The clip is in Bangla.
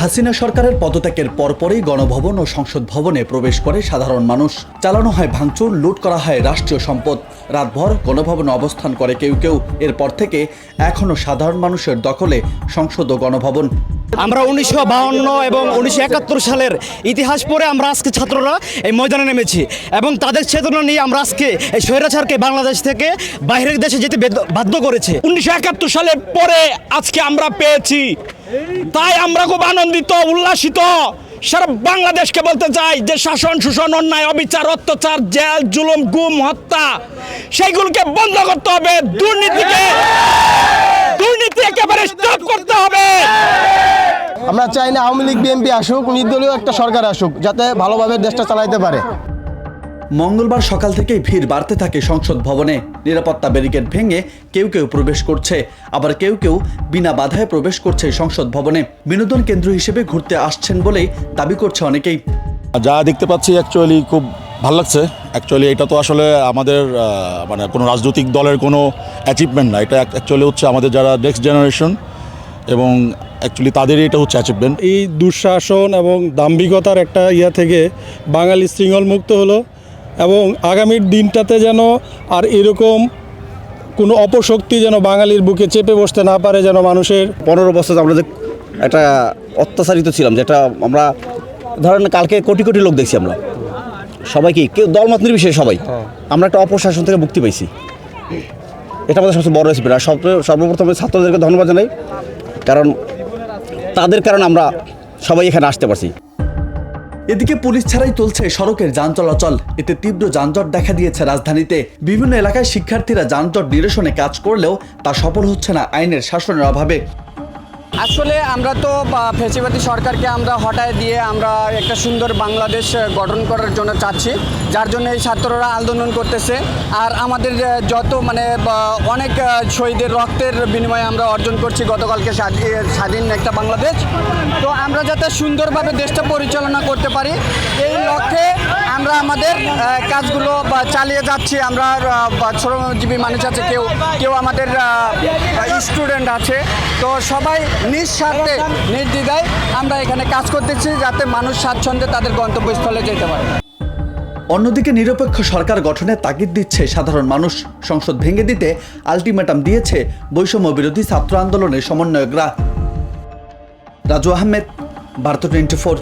হাসিনা সরকারের পদত্যাগের পরপরই গণভবন ও সংসদ ভবনে প্রবেশ করে সাধারণ মানুষ। চালানো হয় ভাঙচুর, লুট করা হয় রাষ্ট্রীয় সম্পদ। রাতভর গণভবনে অবস্থান করে কেউ কেউ। এরপর থেকে এখনও সাধারণ মানুষের দখলে সংসদ ও গণভবন। আমরা 1952 এবং 1971 সালের ইতিহাস পড়ে আমরা আজকে ছাত্ররা এই ময়দানে নেমেছি এবং তাদের চেতনা নিয়ে আমরা আজকে এই স্বৈরাচারকে বাংলাদেশ থেকে বাইরের দেশে যেতে বাধ্য করেছে। 1971 সালের পরে আজকে আমরা পেয়েছি, তাই আমরা খুব আনন্দিত, উল্লাসিত। সারা বাংলাদেশকে বলতে চাই যে শাসন, শোষণ, অন্যায়, অবিচার, অত্যাচার, জেল, জুলুম, গুম, হত্যা সেইগুলোকে বন্ধ করতে হবে। দুর্নীতি একেবারে স্টপ করতে হবে। আমরা চাই না আওয়ামী লীগ বিএনপি আসুক, নির্দলীয় একটা সরকার আসুক, যাতে ভালোভাবে দেশটা চালাইতে পারে। মঙ্গলবার সকাল থেকেই ভিড় বাড়তে থাকে সংসদ ভবনে। নিরাপত্তা ব্যারিকেড ভেঙে কেউ কেউ প্রবেশ করছে, আবার কেউ কেউ বিনা বাধায় প্রবেশ করছে সংসদ ভবনে। বিনোদন কেন্দ্র হিসেবে ঘুরতে আসছেন বলেই দাবি করছে অনেকেই। যা দেখতে পাচ্ছি অ্যাকচুয়ালি খুব ভালো লাগছে। অ্যাকচুয়ালি এটা তো আসলে আমাদের মানে কোনো রাজনৈতিক দলের কোনো অ্যাচিভমেন্ট না, এটা অ্যাকচুয়ালি হচ্ছে আমাদের যারা নেক্সট জেনারেশন এবং অ্যাকচুয়ালি তাদেরই এটা হচ্ছে অ্যাচিভমেন্ট। এই দুঃশাসন এবং দাম্ভিকতার একটা থেকে বাঙালি শৃঙ্খল মুক্ত হলো এবং আগামীর দিনটাতে যেন আর এরকম কোনো অপশক্তি যেন বাঙালির বুকে চেপে বসতে না পারে, যেন মানুষের 15 বছর আমরা যে একটা অত্যাচারিত ছিলাম, যেটা আমরা ধরেন কালকে কোটি কোটি লোক দেখছি, আমরা সবাই কি কেউ দলমত নির্বিশেষে সবাই আমরা একটা অপশাসন থেকে মুক্তি পাইছি। এটা আমাদের সবচেয়ে বড় রেসিপি। আর সর্বপ্রথম ছাত্রদেরকে ধন্যবাদ জানাই, কারণ তাদের কারণে আমরা সবাই এখানে আসতে পারছি। এদিকে পুলিশ ছাড়াই চলছে সড়কের যান চলাচল। এতে তীব্র যানজট দেখা দিয়েছে রাজধানীতে। বিভিন্ন এলাকায় শিক্ষার্থীরা যানজট নিরসনে কাজ করলেও তা সফল হচ্ছে না আইনের শাসনের অভাবে। আসলে আমরা তো ফ্যাসিবাদী সরকারকে আমরা হটায় দিয়ে আমরা একটা সুন্দর বাংলাদেশ গঠন করার জন্য চাচ্ছি, যার জন্য এই ছাত্ররা আন্দোলন করতেছে। আর আমাদের যত অনেক শহীদের রক্তের বিনিময়ে আমরা অর্জন করছি গতকালকে স্বাধীন একটা বাংলাদেশ। তো আমরা যাতে সুন্দরভাবে দেশটা পরিচালনা করতে পারি, এই লক্ষ্যে আমরা আমাদের কাজগুলো চালিয়ে যাচ্ছি। আমরা শ্রমজীবী মানুষ আছে, কেউ আমাদের স্টুডেন্ট আছে, তো সবাই নিঃস্বার্থে নির্দ্বিধায় আমরা এখানে কাজ করতেছি, যাতে মানুষ স্বাচ্ছন্দ্যে তাদের গন্তব্যস্থলে যেতে পারে। অন্যদিকে নিরপেক্ষ সরকার গঠনের তাগিদ দিচ্ছে সাধারণ মানুষ। সংসদ ভেঙে দিতে আলটিমেটাম দিয়েছে বৈষম্য বিরোধী ছাত্র আন্দোলনের সমন্বয়করা। রাজু আহমেদ, বার্তা 24।